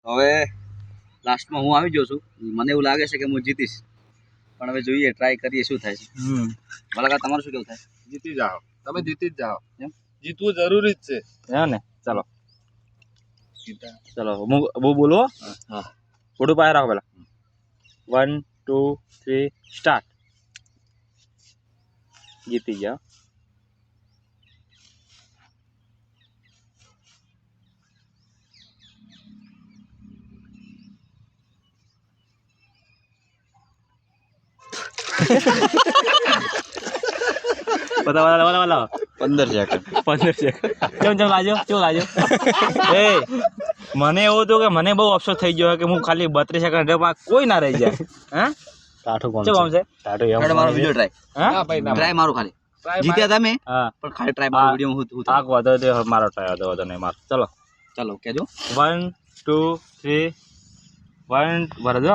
હવે લાસ્ટમાં હું આવી ગયો છું. મને એવું લાગે છે કે હું જીતીશ, પણ હવે જોઈએ, ટ્રાય કરીએ શું થાય છે. ભલા તમારું શું કેવું થાય? જીતી જાઓ, તમે જીતી જ જાઓ. એમ જીતવું જરૂરી જ છે. હે ને? ચલો ચલો હું બોલું. હા ફોટો પાય રાખો પેલા. 1 2 3 સ્ટાર્ટ. જીતી ગયા. બતાવો 15 સેકન્ડ. 15 સેકન્ડ. કેમ લાગ્યો? એ મને એવું હતું કે મને બહુ અફસોસ થઈ ગયો કે હું ખાલી 32 સેકન્ડ કોઈ ના રહી જાય. હા ટાટુ કોણ શું છે? છે ટાટુ? હેડો મારો વિડિયો ટ્રાય. હા ના ભાઈ ના ટ્રાય મારું ખાલી. Try જીત્યા તમે, હા પણ ખાલી ટ્રાય મારો વિડિયો હું આ વધો તે મારો ટ્રાય વધો નહીં મારો. ચલો ચાલો કેજો. 1 2 3 1 ભરજો.